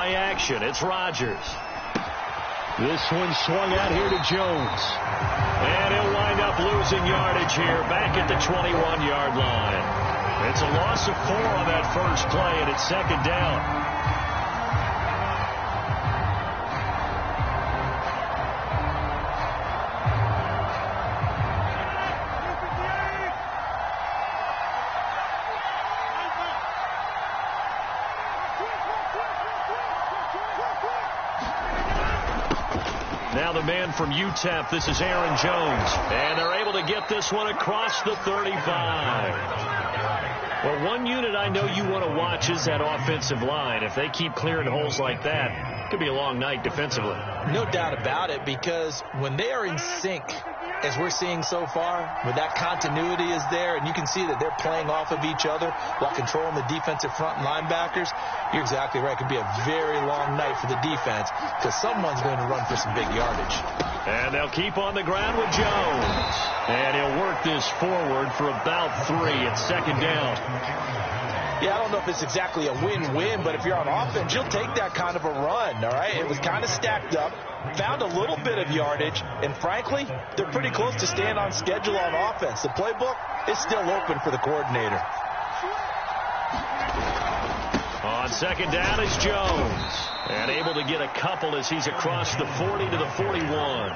play action. It's Rodgers. This one swung out here to Jones. And he'll wind up losing yardage here back at the 21-yard line. It's a loss of 4 on that first play, and it's second down. Now the man from UTEP, this is Aaron Jones. And they're able to get this one across the 35. Well, one unit I know you want to watch is that offensive line. If they keep clearing holes like that, it could be a long night defensively. No doubt about it, because when they are in sync, as we're seeing so far, when that continuity is there, and you can see that they're playing off of each other while controlling the defensive front linebackers, you're exactly right. It could be a very long night for the defense because someone's going to run for some big yardage. And they'll keep on the ground with Jones. And he'll work this forward for about 3. It's second down. Yeah, I don't know if it's exactly a win-win, but if you're on offense, you'll take that kind of a run, all right? It was kind of stacked up, found a little bit of yardage, and frankly, they're pretty close to staying on schedule on offense. The playbook is still open for the coordinator. On second down is Jones. And able to get a couple as he's across the 40 to the 41.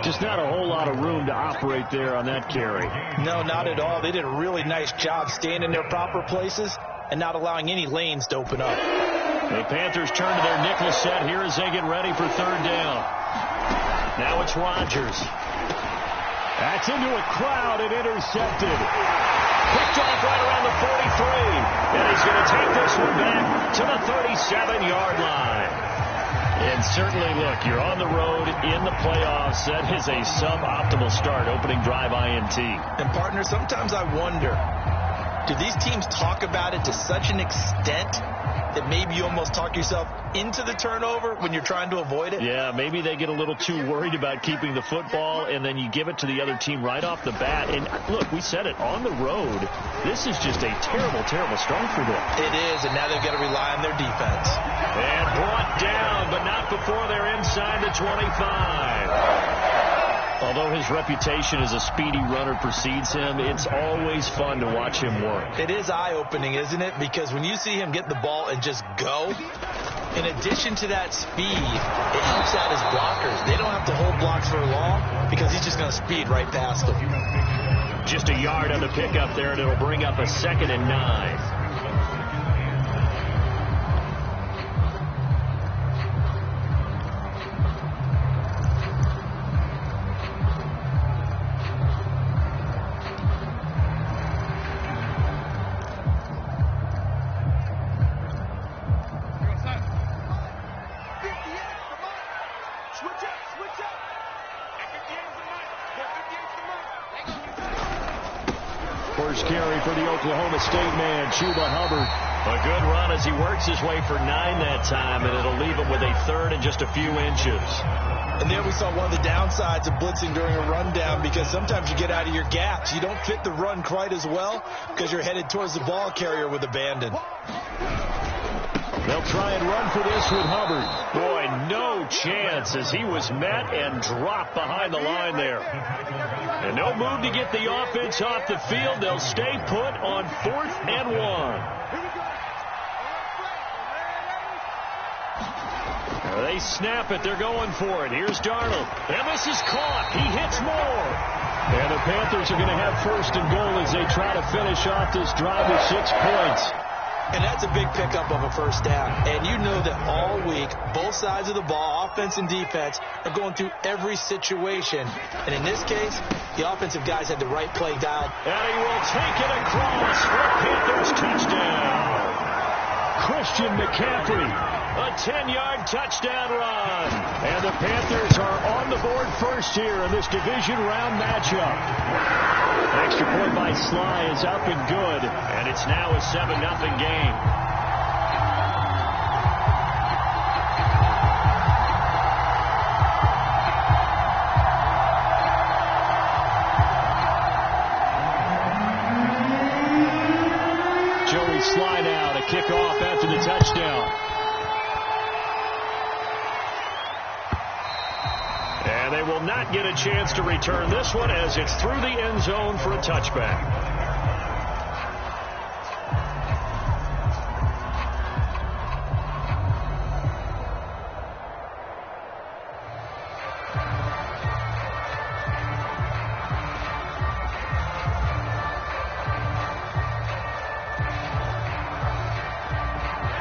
Just not a whole lot of room to operate there on that carry. No, not at all. They did a really nice job staying in their proper places and not allowing any lanes to open up. The Panthers turn to their nickel set here as they get ready for third down. Now it's Rodgers. That's into a crowd and intercepted. Picked off right around the 43. And he's going to take this one back to the 37-yard line. And certainly, look, you're on the road in the playoffs. That is a suboptimal start, opening drive INT. And, partner, sometimes I wonder, do these teams talk about it to such an extent that maybe you almost talk yourself into the turnover when you're trying to avoid it? Yeah, maybe they get a little too worried about keeping the football, and then you give it to the other team right off the bat. And, look, we said it, on the road, this is just a terrible, terrible start for them. It is, and now they've got to rely on their defense. And brought down, but not before they're inside the 25. Although his reputation as a speedy runner precedes him, it's always fun to watch him work. It is eye-opening, isn't it? Because when you see him get the ball and just go, in addition to that speed, it helps out his blockers. They don't have to hold blocks for long because he's just going to speed right past them. Just a yard on the pickup there, and it'll bring up a 2nd and 9. First carry for the Oklahoma State man, Chuba Hubbard. A good run as he works his way for 9 that time, and it'll leave him with a 3rd and just a few inches. And there we saw one of the downsides of blitzing during a rundown, because sometimes you get out of your gaps. You don't fit the run quite as well because you're headed towards the ball carrier with abandon. They'll try and run for this with Hubbard. Boy, no chance as he was met and dropped behind the line there. And no move to get the offense off the field. They'll stay put on 4th and 1. They snap it. They're going for it. Here's Darnold. And this is caught. He hits more. And the Panthers are going to have 1st and goal as they try to finish off this drive with 6 points. And that's a big pickup of a 1st down. And you know that all week, both sides of the ball, offense and defense, are going through every situation. And in this case, the offensive guys had the right play dialed. And he will take it across for a Panthers touchdown. Christian McCaffrey, a 10-yard touchdown run. And the Panthers are on the board first here in this division round matchup. Extra point by Sly is up and good, and it's now a 7-0 game. Joey Sly now to kick off after the touchdown. And they will not get a chance to return this one as it's through the end zone for a touchback.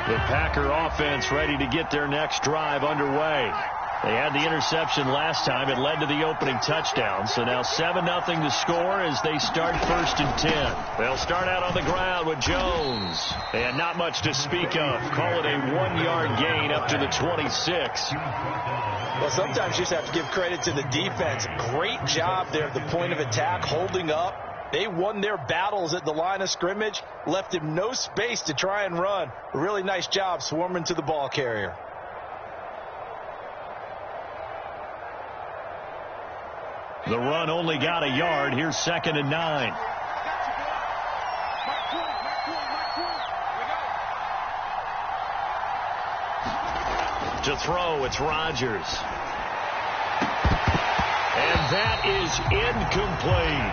The Packer offense ready to get their next drive underway. They had the interception last time. It led to the opening touchdown. So now 7-0 to score as they start 1st and 10. They'll start out on the ground with Jones. And not much to speak of. Call it a 1-yard gain up to the 26. Well, sometimes you just have to give credit to the defense. Great job there at the point of attack, holding up. They won their battles at the line of scrimmage, left him no space to try and run. A really nice job swarming to the ball carrier. The run only got a yard. Here's 2nd and 9. To throw, it's Rodgers. And that is incomplete.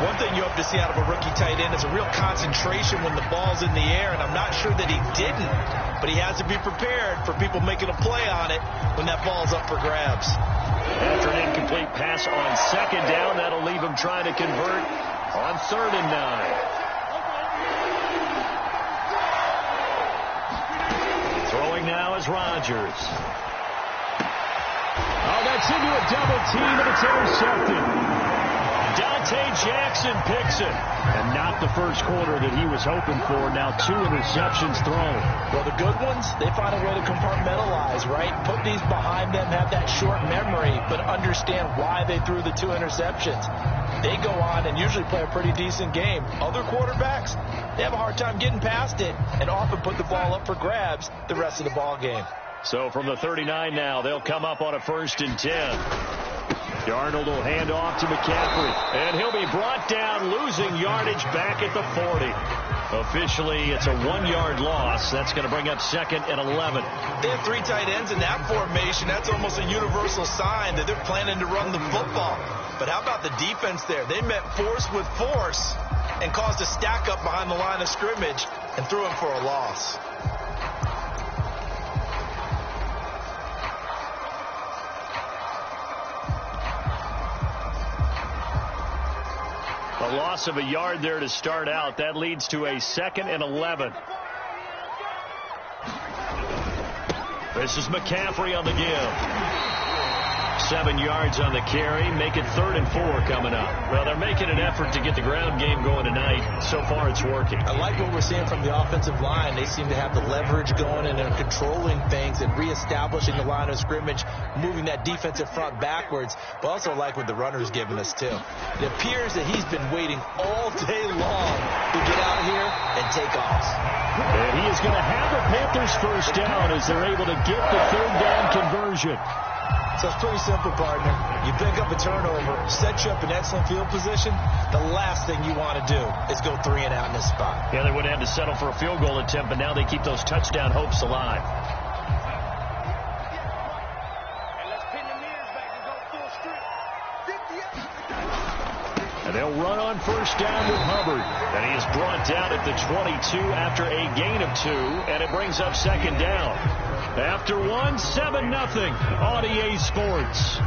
One thing you hope to see out of a rookie tight end is a real concentration when the ball's in the air, and I'm not sure that he didn't, but he has to be prepared for people making a play on it when that ball's up for grabs. After an incomplete pass on 2nd down, that'll leave him trying to convert on 3rd and 9. Throwing now is Rodgers. Oh, that's into a double team, and it's intercepted. Dante Jackson picks it. And not the first quarter that he was hoping for. Now 2 interceptions thrown. Well, the good ones, they find a way to compartmentalize, right? Put these behind them, have that short memory, but understand why they threw the 2 interceptions. They go on and usually play a pretty decent game. Other quarterbacks, they have a hard time getting past it and often put the ball up for grabs the rest of the ball game. So from the 39 now, they'll come up on a 1st and 10. Darnold will hand off to McCaffrey. And he'll be brought down, losing yardage back at the 40. Officially, it's a 1-yard loss. That's going to bring up 2nd and 11. They have 3 tight ends in that formation. That's almost a universal sign that they're planning to run the football. But how about the defense there? They met force with force and caused a stack up behind the line of scrimmage and threw him for a loss. A loss of a yard there to start out. That leads to a 2nd and 11. This is McCaffrey on the give. 7 yards on the carry. Make it 3rd and 4 coming up. Well, they're making an effort to get the ground game going tonight. So far, it's working. I like what we're seeing from the offensive line. They seem to have the leverage going and they're controlling things and reestablishing the line of scrimmage, moving that defensive front backwards. But also like what the runner's giving us, too. It appears that he's been waiting all day long to get out here and take off. And he is going to have the Panthers first down as they're able to get the 3rd down conversion. So it's pretty simple, partner. You pick up a turnover, set you up in excellent field position. The last thing you want to do is go 3 and out in this spot. Yeah, they would have to settle for a field goal attempt, but now they keep those touchdown hopes alive. And they'll run on 1st down with Hubbard. And he is brought down at the 22 after a gain of 2, and it brings up 2nd down. After 1, 7-0 on EA Sports.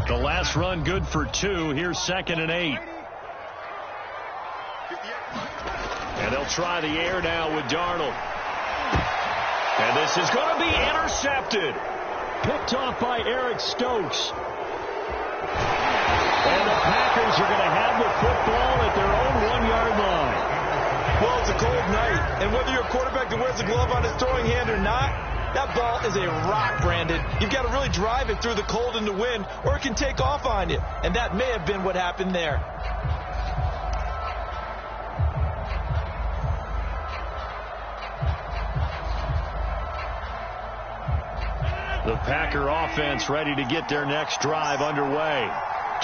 The last run good for 2. Here's 2nd and 8. And they'll try the air now with Darnold. And this is going to be intercepted. Picked off by Eric Stokes. And the Packers are going to have the football at their own 1-yard line. Well, it's a cold night, and whether you're a quarterback that wears a glove on his throwing hand or not, that ball is a rock, Brandon. You've got to really drive it through the cold and the wind, or it can take off on you. And that may have been what happened there. The Packer offense ready to get their next drive underway.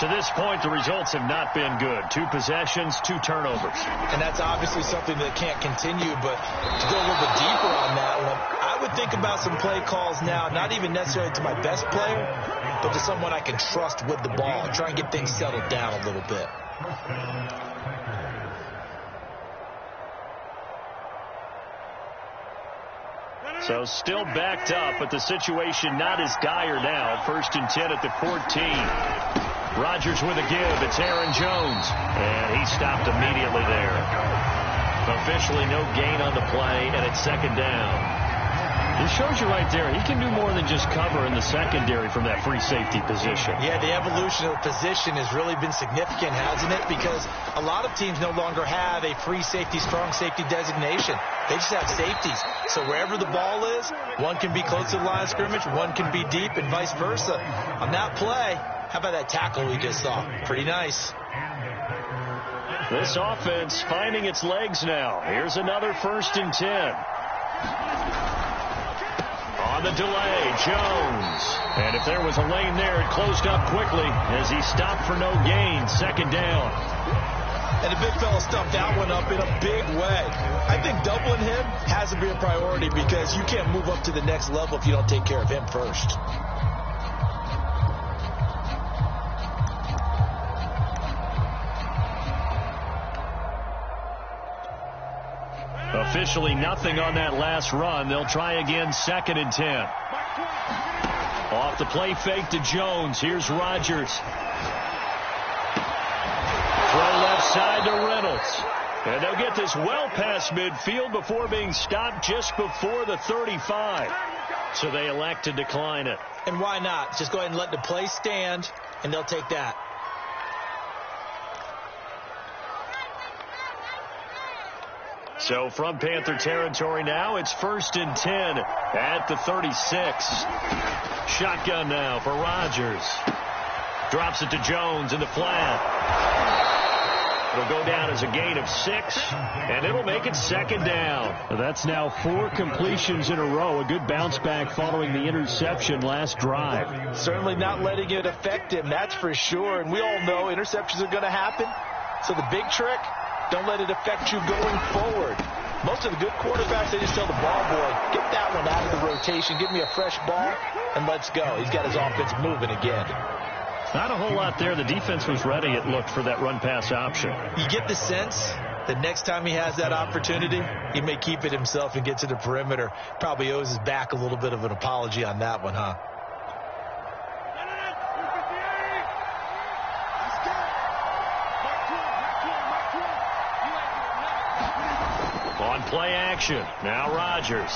To this point, the results have not been good. 2 possessions, 2 turnovers. And that's obviously something that can't continue, but to go a little bit deeper on that one, I I would think about some play calls now, not even necessarily to my best player, but to someone I can trust with the ball. Try and get things settled down a little bit. So still backed up, but the situation not as dire now. 1st and 10 at the 14. Rodgers with a give. It's Aaron Jones. And he stopped immediately there. Officially no gain on the play, and it's 2nd down. It shows you right there, he can do more than just cover in the secondary from that free safety position. Yeah, the evolution of the position has really been significant, hasn't it? Because a lot of teams no longer have a free safety, strong safety designation. They just have safeties. So wherever the ball is, one can be close to the line of scrimmage, one can be deep, and vice versa. On that play, how about that tackle we just saw? Pretty nice. This offense finding its legs now. Here's another 1st and 10. On the delay, Jones. And if there was a lane there, it closed up quickly as he stopped for no gain. 2nd down. And the big fella stuffed that one up in a big way. I think doubling him has to be a priority because you can't move up to the next level if you don't take care of him first. Officially nothing on that last run. They'll try again, 2nd and 10. Off the play fake to Jones. Here's Rodgers. Throw left side to Reynolds. And they'll get this well past midfield before being stopped just before the 35. So they elect to decline it. And why not? Just go ahead and let the play stand, and they'll take that. So from Panther territory now, it's 1st and 10 at the 36. Shotgun now for Rodgers. Drops it to Jones in the flat. It'll go down as a gain of 6, and it'll make it 2nd down. That's now 4 completions in a row. A good bounce back following the interception last drive. Certainly not letting it affect him, that's for sure. And we all know interceptions are going to happen. So the big trick, don't let it affect you going forward. Most of the good quarterbacks, they just tell the ball boy, get that one out of the rotation, give me a fresh ball, and let's go. He's got his offense moving again. Not a whole lot there. The defense was ready, it looked, for that run-pass option. You get the sense that next time he has that opportunity, he may keep it himself and get to the perimeter. Probably owes his back a little bit of an apology on that one, huh? On play action, now Rodgers.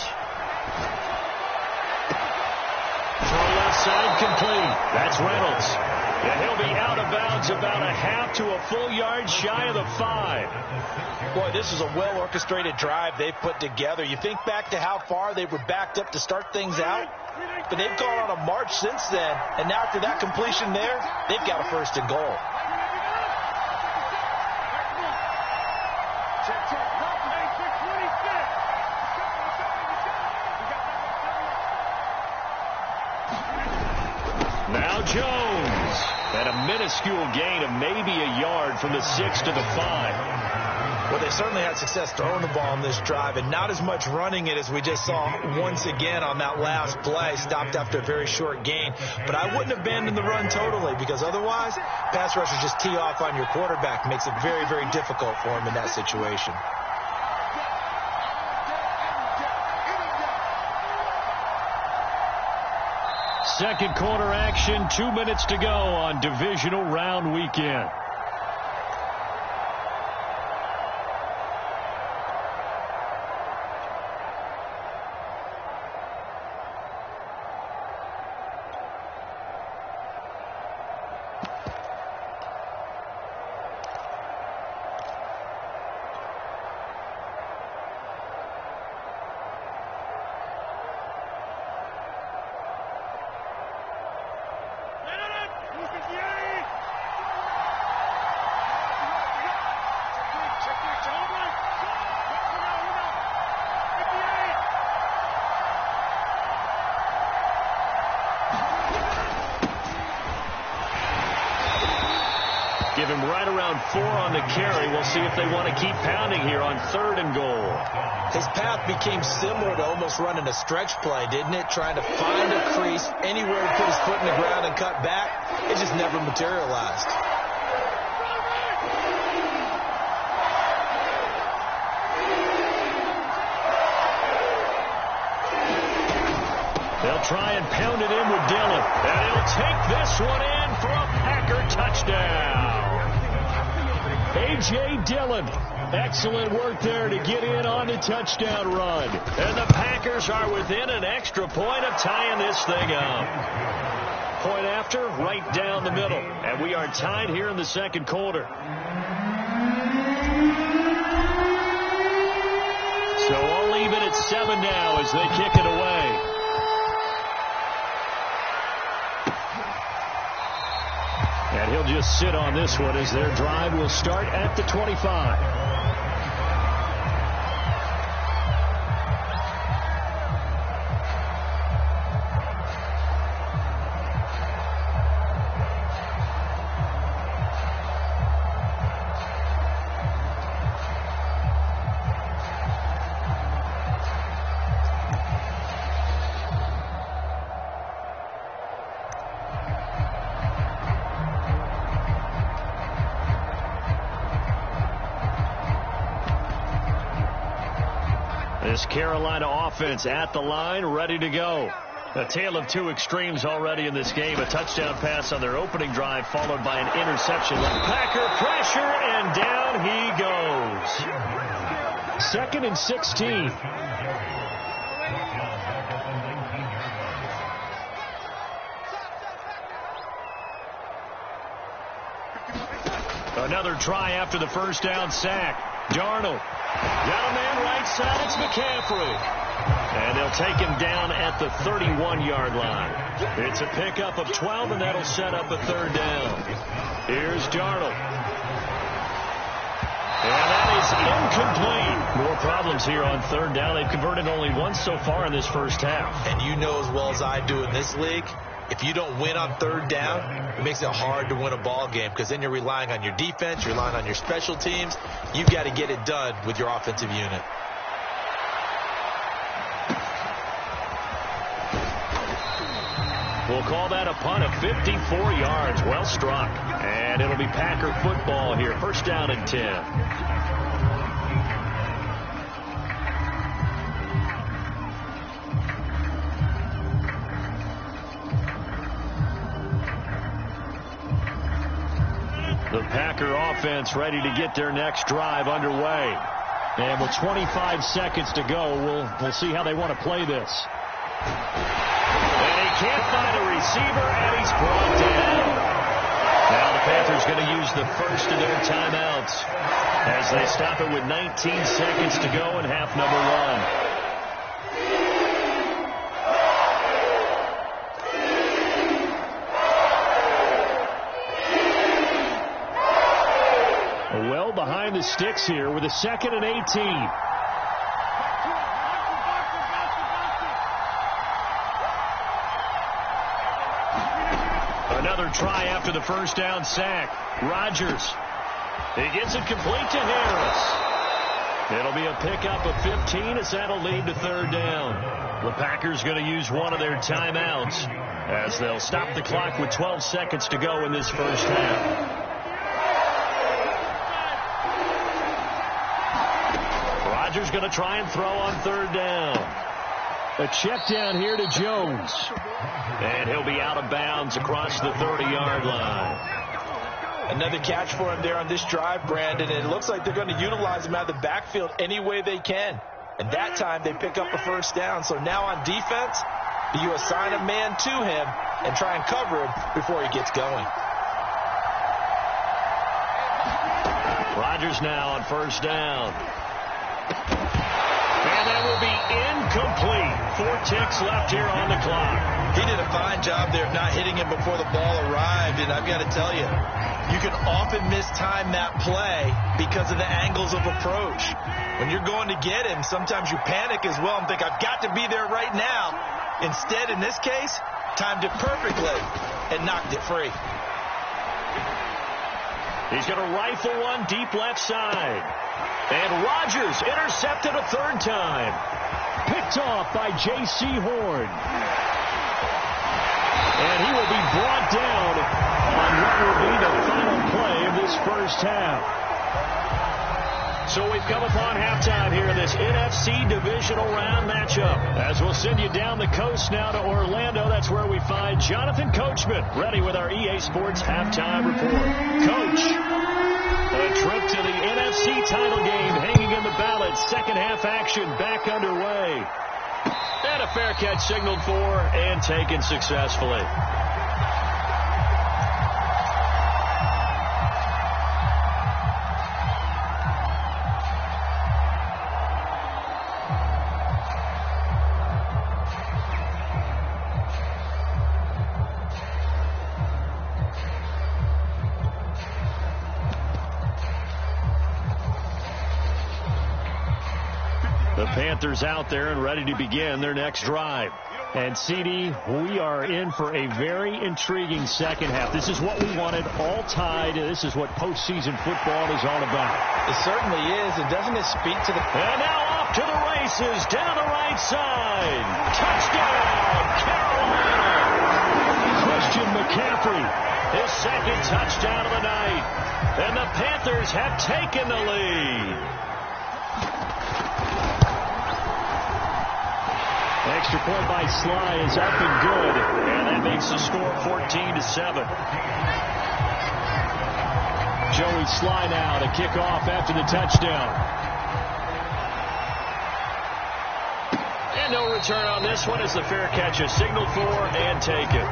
Throw left side complete. That's Reynolds. And he'll be out of bounds about a half to a full yard shy of the 5. Boy, this is a well-orchestrated drive they've put together. You think back to how far they were backed up to start things out, but they've gone on a march since then, and now after that completion there, they've got a 1st and goal. Now Jones. And a minuscule gain of maybe a yard from the 6 to the 5. Well, they certainly had success throwing the ball on this drive and not as much running it as we just saw once again on that last play. Stopped after a very short gain. But I wouldn't abandon the run totally because otherwise, pass rushers just tee off on your quarterback. Makes it very, very difficult for him in that situation. Second quarter action, 2 minutes to go on divisional round weekend. Give him right around 4 on the carry. We'll see if they want to keep pounding here on 3rd and goal. His path became similar to almost running a stretch play, didn't it? Trying to find a crease, anywhere to put his foot in the ground and cut back. It just never materialized. They'll try and pound it in with Dillon. And he'll take this one in for a Packer touchdown. A.J. Dillon. Excellent work there to get in on the touchdown run. And the Packers are within an extra point of tying this thing up. Point after, right down the middle. And we are tied here in the 2nd quarter. So all even at 7 now as they kick it away. And he'll just sit on this one as their drive will start at the 25. This Carolina offense at the line, ready to go. A tale of 2 extremes already in this game. A touchdown pass on their opening drive, followed by an interception. Packer pressure, and down he goes. 2nd and 16. Another try after the first down sack. Darnold. Got a man right side. It's McCaffrey. And they'll take him down at the 31-yard line. It's a pickup of 12, and that'll set up a 3rd down. Here's Darnold. And that is incomplete. More problems here on 3rd down. They've converted only once so far in this first half. And you know as well as I do in this league, if you don't win on 3rd down, it makes it hard to win a ball game because then you're relying on your defense, you're relying on your special teams. You've got to get it done with your offensive unit. We'll call that a punt of 54 yards. Well struck. And it'll be Packer football here. 1st down and 10. The Packer offense ready to get their next drive underway. And with 25 seconds to go, we'll see how they want to play this. And he can't find a receiver, and he's brought down. Now the Panthers going to use the first of their timeouts as they stop it with 19 seconds to go in half number 1. Well behind the sticks here with a 2nd and 18. Another try after the first down sack. Rodgers. He gets it complete to Harris. It'll be a pickup of 15 as that'll lead to 3rd down. The Packers going to use one of their timeouts as they'll stop the clock with 12 seconds to go in this first half. Rodgers going to try and throw on 3rd down. A check down here to Jones. And he'll be out of bounds across the 30-yard line. Another catch for him there on this drive, Brandon. And it looks like they're going to utilize him out of the backfield any way they can. And that time they pick up a 1st down. So now on defense, you assign a man to him and try and cover him before he gets going. Rodgers now on 1st down. And that will be incomplete. 4 ticks left here on the clock. He did a fine job there of not hitting him before the ball arrived. And I've got to tell you, you can often mistime that play because of the angles of approach. When you're going to get him, sometimes you panic as well and think, I've got to be there right now. Instead, in this case, timed it perfectly and knocked it free. He's going to rifle one deep left side. And Rodgers intercepted a third time. Picked off by J.C. Horn. And he will be brought down on what will be the final play of this first half. So we've come upon halftime here in this NFC divisional round matchup. As we'll send you down the coast now to Orlando. That's where we find Jonathan Coachman ready with our EA Sports halftime report. Coach, a trip to the NFC title game hanging in the balance. Second half action back underway. And a fair catch signaled for and taken successfully. The Panthers out there and ready to begin their next drive. And, CD, we are in for a very intriguing second half. This is what we wanted, all tied. This is what postseason football is all about. It certainly is. And doesn't it speak to the... And now off to the races, down the right side. Touchdown, Carolina! Christian McCaffrey, his second touchdown of the night. And the Panthers have taken the lead. Extra point by Sly is up and good, and that makes the score 14-7. Joey Sly now to kick off after the touchdown. And no return on this one as the fair catch is signaled for and taken.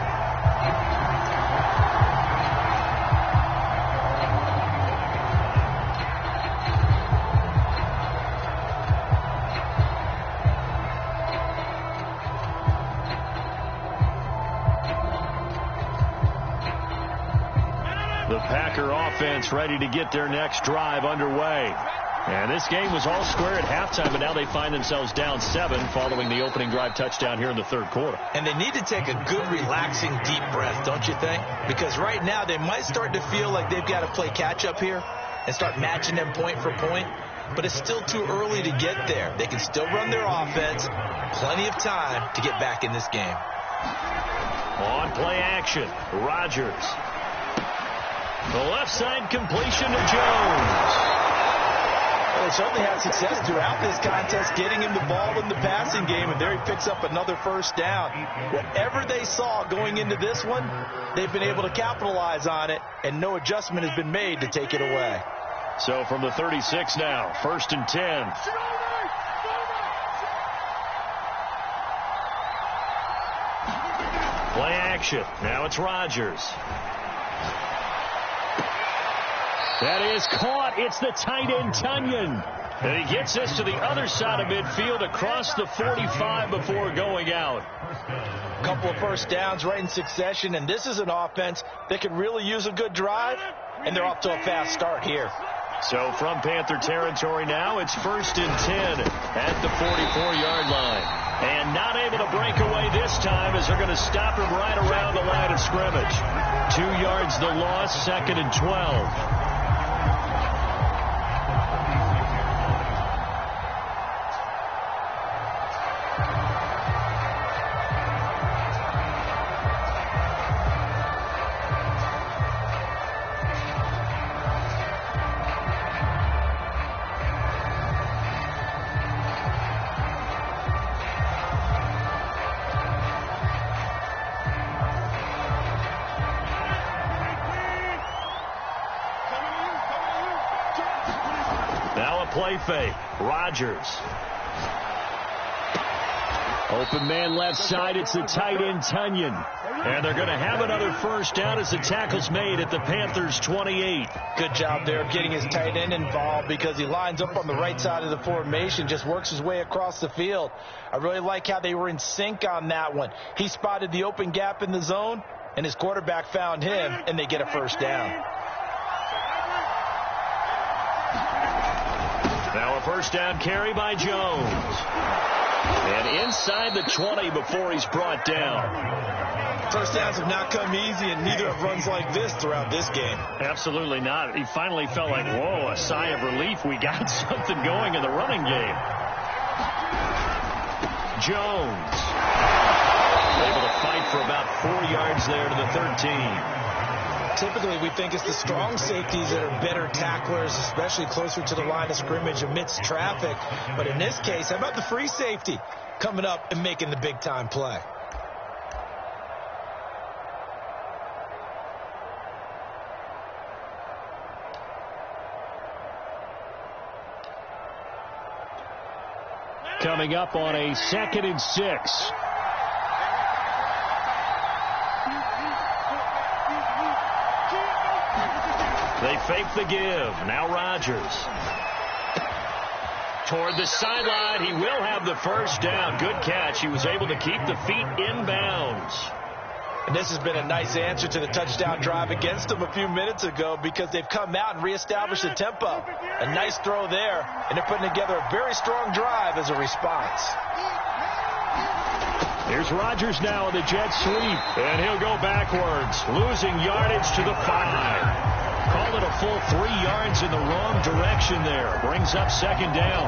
The Packer offense ready to get their next drive underway. And this game was all square at halftime, but now they find themselves down 7 following the opening drive touchdown here in the third quarter. And they need to take a good, relaxing, deep breath, don't you think? Because right now they might start to feel like they've got to play catch-up here and start matching them point for point. But it's still too early to get there. They can still run their offense. Plenty of time to get back in this game. On play action, Rodgers. The left side completion to Jones. Well, they certainly had success throughout this contest getting him the ball in the passing game, and there he picks up another first down. Whatever they saw going into this one, they've been able to capitalize on it, and no adjustment has been made to take it away. So from the 36 now, 1st and 10. Play action. Now it's Rodgers. That is caught. It's the tight end, Tunyon. And he gets this to the other side of midfield across the 45 before going out. A couple of first downs right in succession, and this is an offense that could really use a good drive, and they're off to a fast start here. So from Panther territory now, it's 1st and 10 at the 44-yard line. And not able to break away this time as they're going to stop him right around the line of scrimmage. 2 yards the loss, 2nd and 12. Play fake. Rodgers. Open man left side. It's the tight end, Tunyon. And they're going to have another first down as the tackle's made at the Panthers' 28. Good job there of getting his tight end involved because he lines up on the right side of the formation, just works his way across the field. I really like how they were in sync on that one. He spotted the open gap in the zone, and his quarterback found him, and they get a first down. Now a first down carry by Jones. And inside the 20 before he's brought down. First downs have not come easy, and neither have runs like this throughout this game. Absolutely not. He finally felt like, whoa, a sigh of relief. We got something going in the running game. Jones. Able to fight for about 4 yards there to the 13. Typically, we think it's the strong safeties that are better tacklers, especially closer to the line of scrimmage amidst traffic. But in this case, how about the free safety coming up and making the big-time play? Coming up on a 2nd and 6. They fake the give. Now Rodgers. Toward the sideline. He will have the first down. Good catch. He was able to keep the feet in bounds. And this has been a nice answer to the touchdown drive against them a few minutes ago because they've come out and reestablished the tempo. A nice throw there, and they're putting together a very strong drive as a response. Here's Rodgers now on the jet sweep, and he'll go backwards, losing yardage to the 5. Call it a full 3 yards in the wrong direction there. Brings up 2nd down.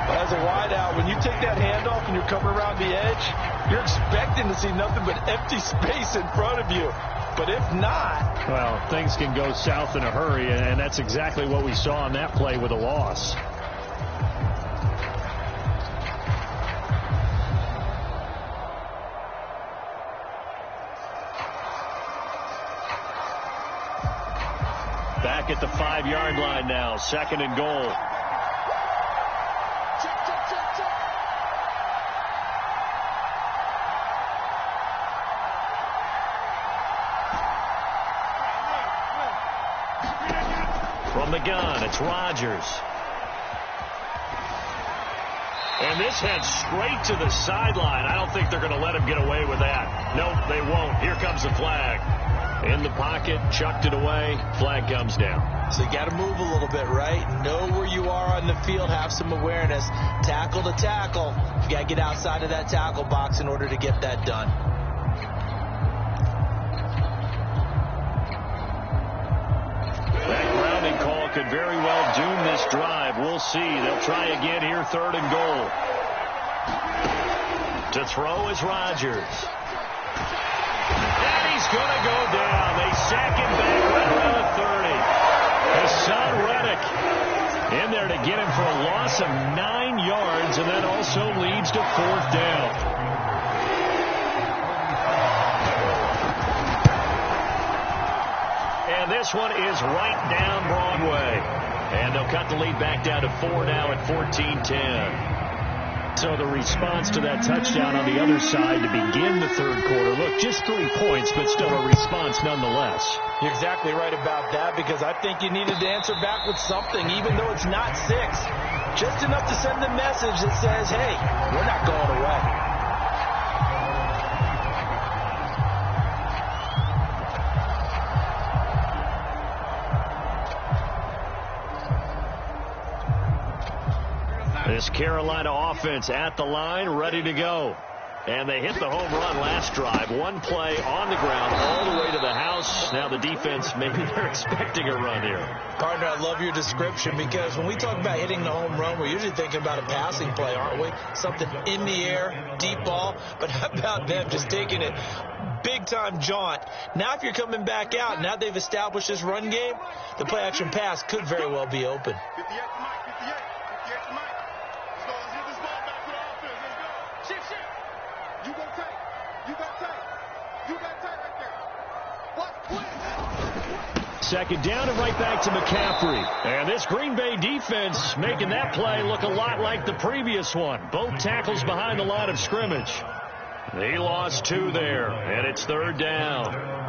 As a wideout, when you take that handoff and you're coming around the edge, you're expecting to see nothing but empty space in front of you. But if not... Well, things can go south in a hurry, and that's exactly what we saw on that play with a loss. Back at the 5-yard line now, 2nd and goal. From the gun, it's Rodgers. And this heads straight to the sideline. I don't think they're going to let him get away with that. Nope, they won't. Here comes the flag. In the pocket, chucked it away, flag comes down. So you got to move a little bit, right? Know where you are on the field, have some awareness. Tackle to tackle. You got to get outside of that tackle box in order to get that done. That grounding call could very well doom this drive. We'll see. They'll try again here, 3rd and goal. To throw is Rodgers. He's going to go down. They sack him back right around the 30. Hassan Reddick in there to get him for a loss of 9 yards, and that also leads to 4th down. And this one is right down Broadway. And they'll cut the lead back down to 4 now at 14-10. So the response to that touchdown on the other side to begin the 3rd quarter. Look, just 3 points, but still a response nonetheless. You're exactly right about that because I think you needed to answer back with something, even though it's not 6. Just enough to send a message that says, hey, we're not going away. This Carolina offense at the line, ready to go. And they hit the home run last drive. One play on the ground all the way to the house. Now the defense, maybe they're expecting a run here. Partner, I love your description because when we talk about hitting the home run, we're usually thinking about a passing play, aren't we? Something in the air, deep ball. But how about them just taking it big-time jaunt? Now if you're coming back out, now they've established this run game, the play-action pass could very well be open. Second down and right back to McCaffrey. And this Green Bay defense making that play look a lot like the previous one. Both tackles behind the line of scrimmage. He lost 2 there, and it's 3rd down.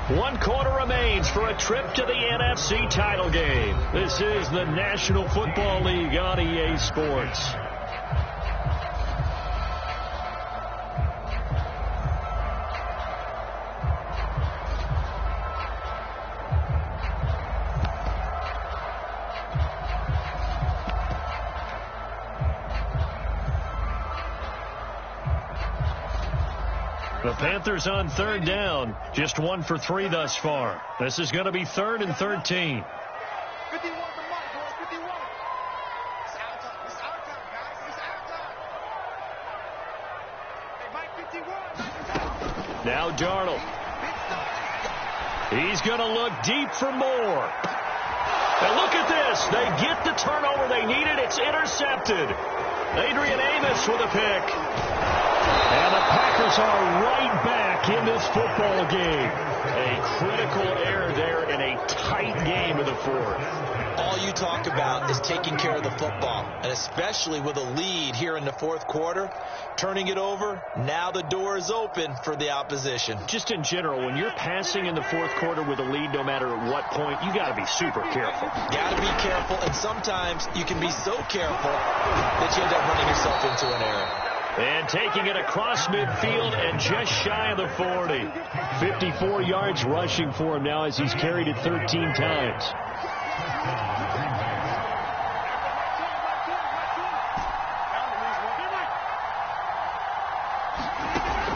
1 quarter remains for a trip to the NFC title game. This is the National Football League on EA Sports. The Panthers on 3rd down. Just 1 for 3 thus far. This is going to be 3rd and 13. Now Darnold. He's going to look deep for more. And look at this. They get the turnover they needed. It's intercepted. Adrian Amos with a pick. And the Packers are right back in this football game. A critical error there in a tight game in the 4th. All you talk about is taking care of the football, and especially with a lead here in the 4th quarter, turning it over, now the door is open for the opposition. Just in general, when you're passing in the 4th quarter with a lead, no matter at what point, you got to be super careful. Got to be careful, and sometimes you can be so careful that you end up running yourself into an error. And taking it across midfield and just shy of the 40. 54 yards rushing for him now as he's carried it 13 times.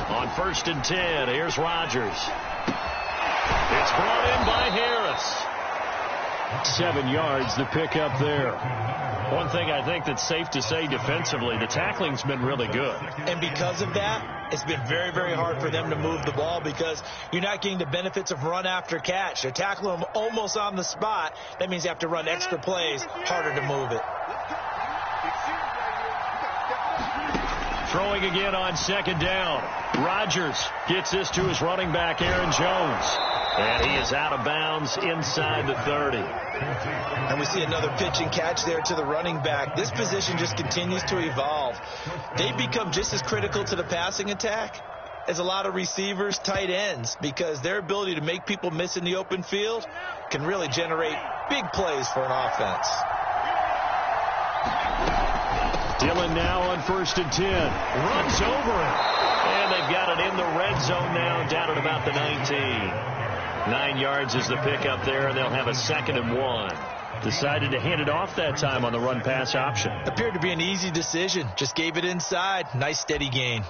On 1st and 10, here's Rodgers. It's brought in by Harris. 7 yards, the pickup there. One thing I think that's safe to say defensively, the tackling's been really good. And because of that, it's been very, very hard for them to move the ball because you're not getting the benefits of run after catch. They're tackling them almost on the spot. That means you have to run extra plays, harder to move it. Throwing again on 2nd down. Rodgers gets this to his running back, Aaron Jones. And he is out of bounds inside the 30. And we see another pitch and catch there to the running back. This position just continues to evolve. They become just as critical to the passing attack as a lot of receivers, tight ends, because their ability to make people miss in the open field can really generate big plays for an offense. Dillon now on 1st and 10. Runs over it. And they've got it in the red zone now, down at about the 19. 9 yards is the pickup there, and they'll have a 2nd and 1. Decided to hand it off that time on the run-pass option. Appeared to be an easy decision. Just gave it inside. Nice steady gain.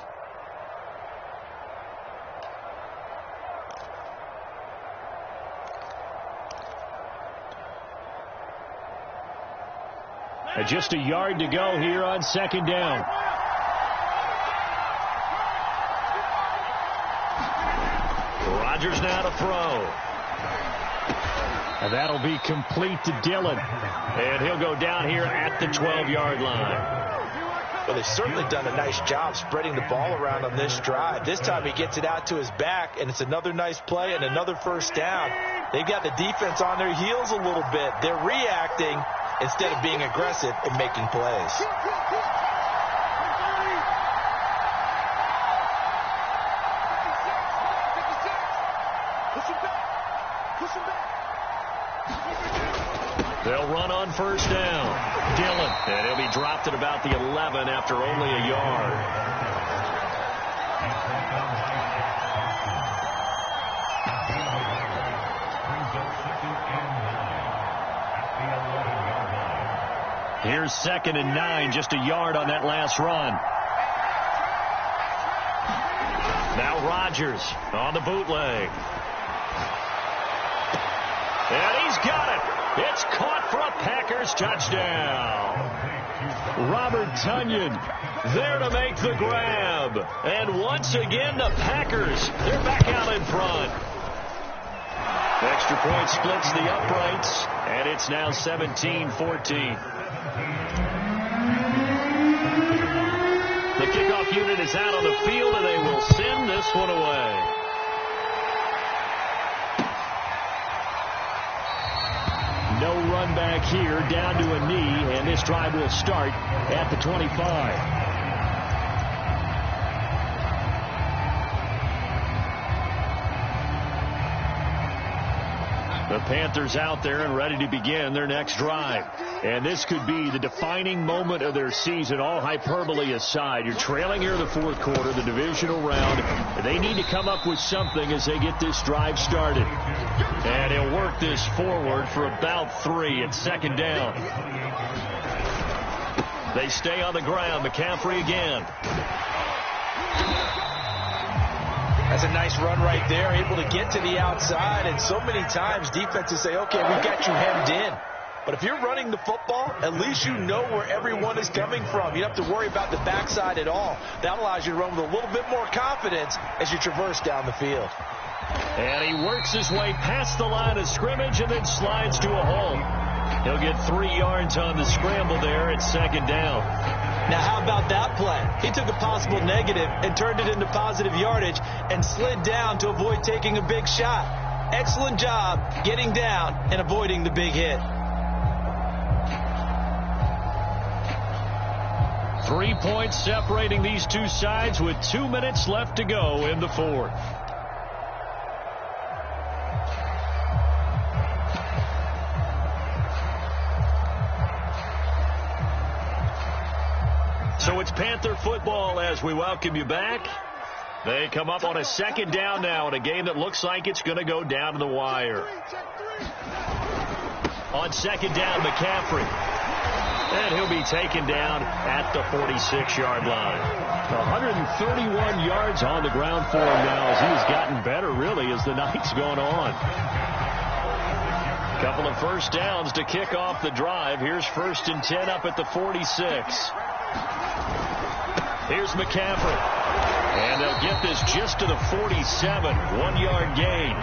And just a yard to go here on 2nd down. Rodgers now to throw. And that'll be complete to Dillon. And he'll go down here at the 12-yard line. Well, they've certainly done a nice job spreading the ball around on this drive. This time he gets it out to his back, and it's another nice play and another 1st down. They've got the defense on their heels a little bit. They're reacting instead of being aggressive and making plays. They'll run on 1st down. Dillon. And he'll be dropped at about the 11 after only a yard. Here's 2nd and 9, just a yard on that last run. Now Rodgers on the bootleg. And he's got it. It's caught for a Packers touchdown. Robert Tonyan there to make the grab. And once again, the Packers, they're back out in front. Extra point splits the uprights, and it's now 17-14. The kickoff unit is out on the field, and they will send this one away. No run back here, down to a knee, and this drive will start at the 25. The Panthers out there and ready to begin their next drive. And this could be the defining moment of their season, all hyperbole aside. You're trailing here in the fourth quarter, the divisional round. They need to come up with something as they get this drive started. And he'll work this forward for about 3 at second down. They stay on the ground. McCaffrey again. That's a nice run right there, able to get to the outside. And so many times defenses say, okay, we've got you hemmed in. But if you're running the football, at least you know where everyone is coming from. You don't have to worry about the backside at all. That allows you to run with a little bit more confidence as you traverse down the field. And he works his way past the line of scrimmage and then slides to a hole. He'll get 3 yards on the scramble there at second down. Now, how about that play? He took a possible negative and turned it into positive yardage and slid down to avoid taking a big shot. Excellent job getting down and avoiding the big hit. 3 points separating these two sides with 2 minutes left to go in the fourth. So it's Panther football as we welcome you back. They come up on a second down now in a game that looks like it's going to go down to the wire. On second down, McCaffrey. And he'll be taken down at the 46-yard line. 131 yards on the ground for him now as he's gotten better, really, as the night's gone on. Couple of first downs to kick off the drive. Here's 1st and 10 up at the 46. Here's McCaffrey. And they'll get this just to the 47. 1-yard gain.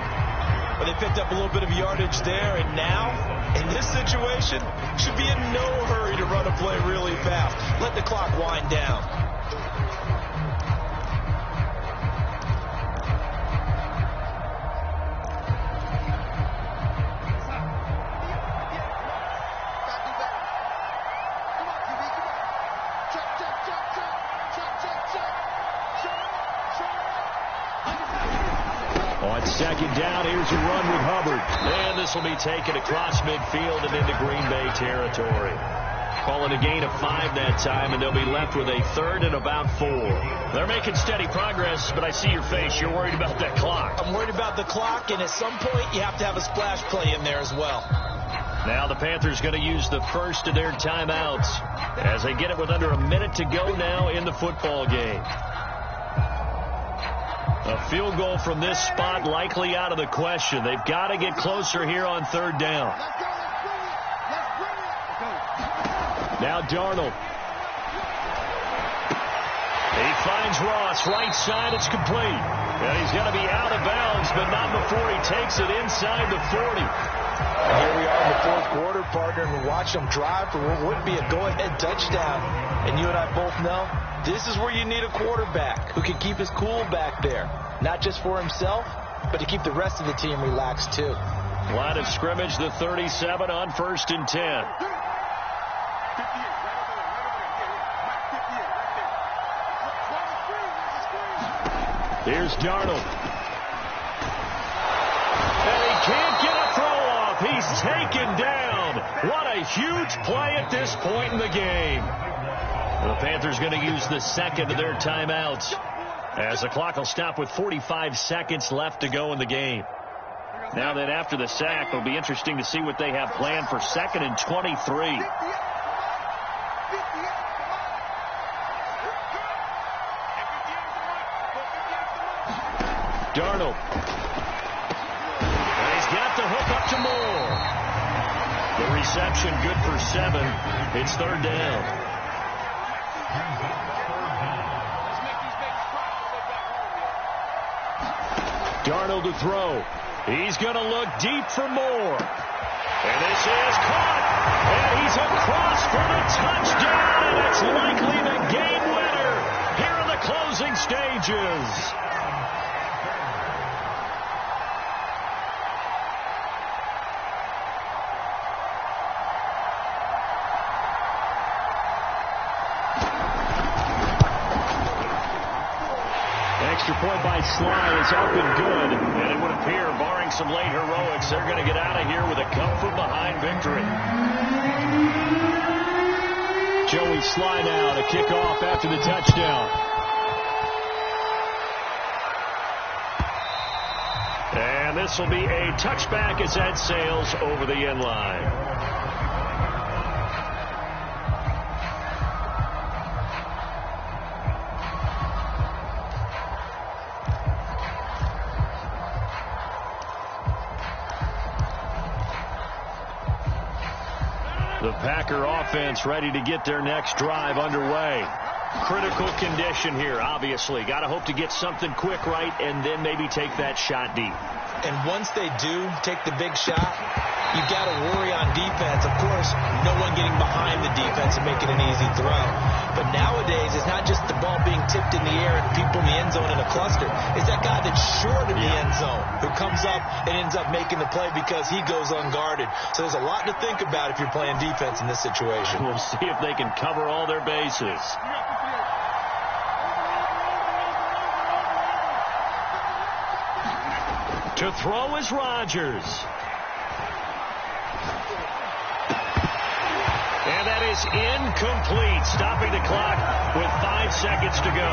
Well, they picked up a little bit of yardage there, and now, in this situation, should be in no hurry to run a play really fast. Let the clock wind down. On second down, here's a run with Hubbard. And this will be taken across midfield and into Green Bay territory. Calling a gain of 5 that time, and they'll be left with a 3rd and about 4. They're making steady progress, but I see your face. You're worried about that clock. I'm worried about the clock, and at some point, you have to have a splash play in there as well. Now the Panthers going to use the first of their timeouts as they get it with under a minute to go now in the football game. A field goal from this spot likely out of the question. They've got to get closer here on 3rd down. Now Darnold. He finds Ross. Right side, it's complete. And he's going to be out of bounds, but not before he takes it inside the 40. And here we are in the fourth quarter, partner, and we watch them drive for what would be a go-ahead touchdown. And you and I both know this is where you need a quarterback who can keep his cool back there. Not just for himself, but to keep the rest of the team relaxed, too. Line of scrimmage, the 37 on 1st and 10. Here's Darnold. And he can't get a throw off. He's taken down. What a huge play at this point in the game. The Panthers going to use the 2nd of their timeouts as the clock will stop with 45 seconds left to go in the game. Now that after the sack, it'll be interesting to see what they have planned for 2nd and 23. Darnold. And he's got the hook up to Moore. The reception good for 7. It's 3rd down. Darnold to throw. He's going to look deep for Moore. And this is caught. And he's across for the touchdown. And it's likely the game winner here in the closing stages. extra point by Sly is up and good. And it would appear, barring some late heroics, they're going to get out of here with a come-from-behind victory. Joey Sly now to kick off after the touchdown. And this will be a touchback as that sails over the end line. The Packer offense ready to get their next drive underway. Critical condition here, obviously. Got to hope to get something quick right and then maybe take that shot deep. And once they do take the big shot, you've got to worry on defense. Of course, no one getting behind the defense and making an easy throw. But nowadays, it's not just the ball being tipped in the air and people in the end zone in a cluster. It's that guy that's short in the end zone who comes up and ends up making the play because he goes unguarded. So there's a lot to think about if you're playing defense in this situation. We'll see if they can cover all their bases. To throw is Rodgers. And that is incomplete, stopping the clock with 5 seconds to go.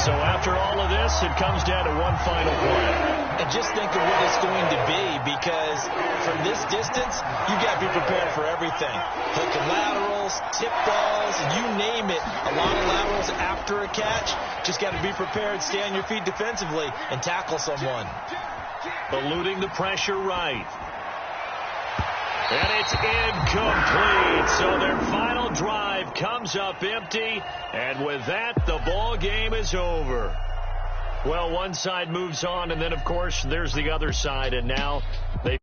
So after all of this, it comes down to one final play. And just think of what it's going to be, because from this distance, you've got to be prepared for everything. Hook and laterals, tip balls, you name it. A lot of laterals after a catch. Just got to be prepared, stay on your feet defensively, and tackle someone. Eluding the pressure right. And it's incomplete. So their final drive comes up empty. And with that, the ball game is over. Well, one side moves on, and then, of course, there's the other side. And now they